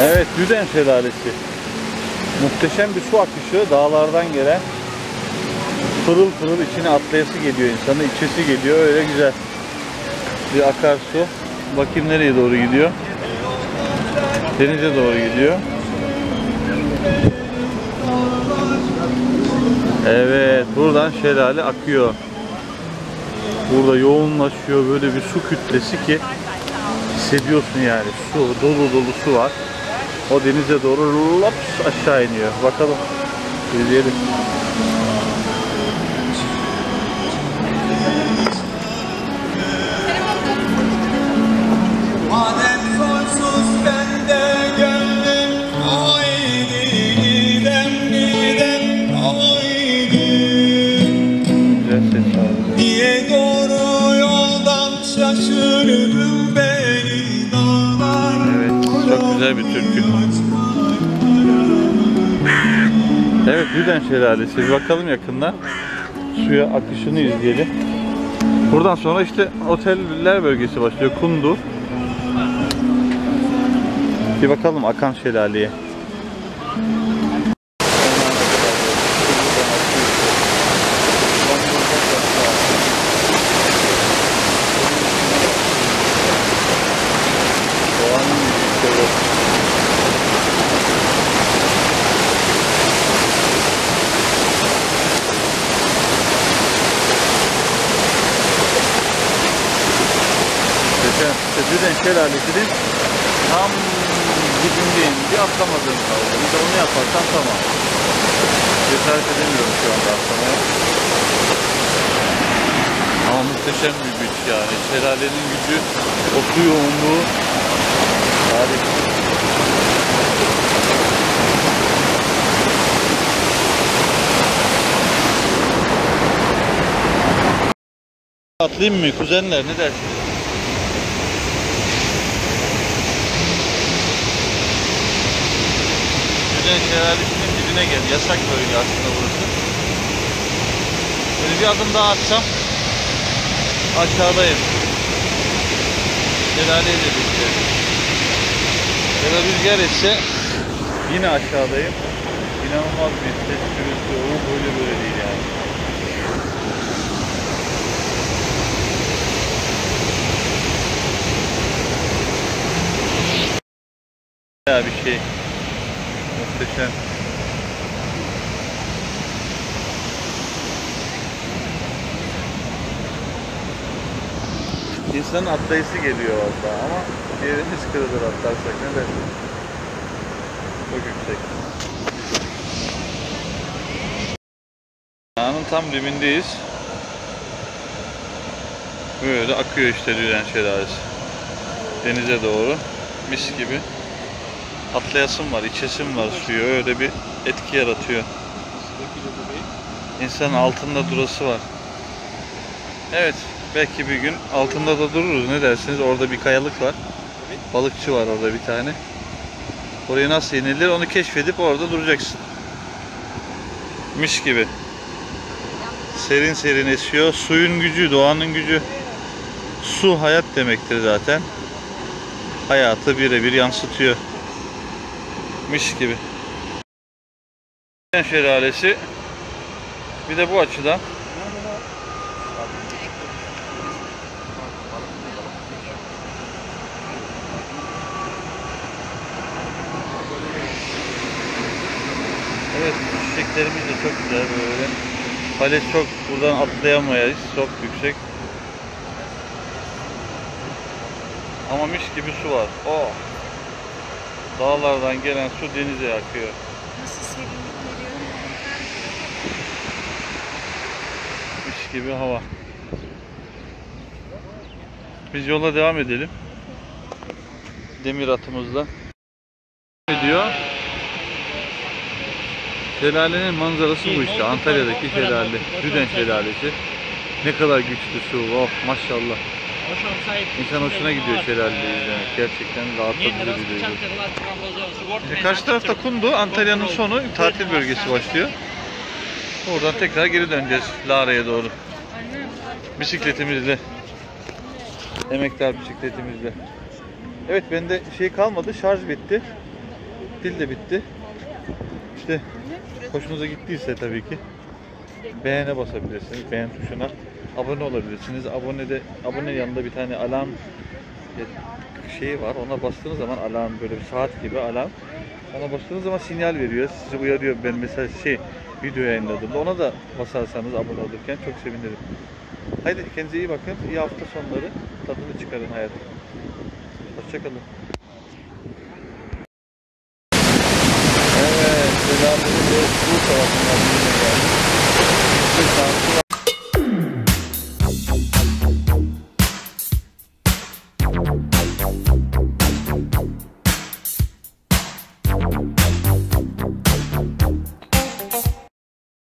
Evet, Düden Şelalesi. Muhteşem bir su akışı, dağlardan gelen. Pırıl pırıl içine atlayası geliyor insanın, içesi geliyor, öyle güzel bir akarsu. Bakayım nereye doğru gidiyor. Denize doğru gidiyor. Evet, buradan şelale akıyor. Burada yoğunlaşıyor, böyle bir su kütlesi ki hissediyorsun yani. Su, dolu dolu su var. O denize doğru laps aşağı iniyor. Bakalım, izleyelim. Niye doğru yoldan şaşırdım beni dağlar. Evet, çok güzel bir türkü. Evet, Düden Şelalesi. Bir bakalım yakından. Suya akışını izleyelim. Buradan sonra işte oteller bölgesi başlıyor. Kundu. Bir bakalım akan şelaleye. Düden Şelalesi'nin tam dibindeyim. Bir atlamadığım kaldı. Bir de onu yaparsam tamam. Cesaret edemiyorum şu anda atlamaya. Ama muhteşem bir güç yani. Şelalenin gücü, o su yoğunluğu harika. Atlayayım mı kuzenler, ne dersiniz? Düden Şelalesi'nin dibine gel. Yasak bölge aslında burası. Böyle bir adım daha atsam aşağıdayım. Şelaleyle birlikte. Ya da rüzgar etse yine aşağıdayım. İnanılmaz bir ses gürültü. O böyle değil yani. Ya bir şey. Muhteşem. İnsanın atlayısı geliyor orada ama yerimiz kırılır atlarsak, ne dersin? Çok yüksek. Dağın tam dibindeyiz. Böyle akıyor işte Düden Şelalesi. Denize doğru. Mis gibi. Atlayasım var, içesim var suyu. Öyle bir etki yaratıyor. İnsanın altında durası var. Evet, belki bir gün altında da dururuz. Ne dersiniz? Orada bir kayalık var. Balıkçı var orada bir tane. Oraya nasıl inilir onu keşfedip orada duracaksın. Mis gibi. Serin serin esiyor. Suyun gücü, doğanın gücü. Su hayat demektir zaten. Hayatı birebir yansıtıyor. Mis gibi. Şelalesi. Bir de bu açıdan. Evet, çiçeklerimiz de çok güzel böyle. Fales çok, buradan atlayamayız. Çok yüksek. Ama mis gibi su var. Oh. Dağlardan gelen su denize akıyor. Nasıl serinlik veriyor? Mis gibi hava. Biz yola devam edelim. Demir atımızla. Diyor. Şelalenin manzarası bu işte. Antalya'daki şelale. Düden Şelalesi. Ne kadar güçlü su. Oh maşallah. İnsan hoşuna gidiyor şelaleyi izlemek. Gerçekten rahatlatıcı bir duygu. Karşı tarafta Kundu, Antalya'nın sonu, tatil bölgesi başlıyor. Oradan tekrar geri döneceğiz Lara'ya doğru. Bisikletimizle. Emektar bisikletimizle. Evet, bende şey kalmadı, şarj bitti. tatil de bitti. İşte hoşunuza gittiyse tabii ki beğene basabilirsiniz. Beğen tuşuna abone olabilirsiniz. Abone yanında bir tane alarm şeyi var. Ona bastığınız zaman alarm, böyle bir saat gibi alarm. Ona bastığınız zaman sinyal veriyor. Sizi uyarıyor. Ben mesela video yayınladığımda ona da basarsanız abone olurken çok sevinirim. Haydi kendinize iyi bakın. İyi hafta sonları. Tadını çıkarın hayatım. Hoşçakalın. Evet, selamünaleyküm. Bu tarafından yine geldik.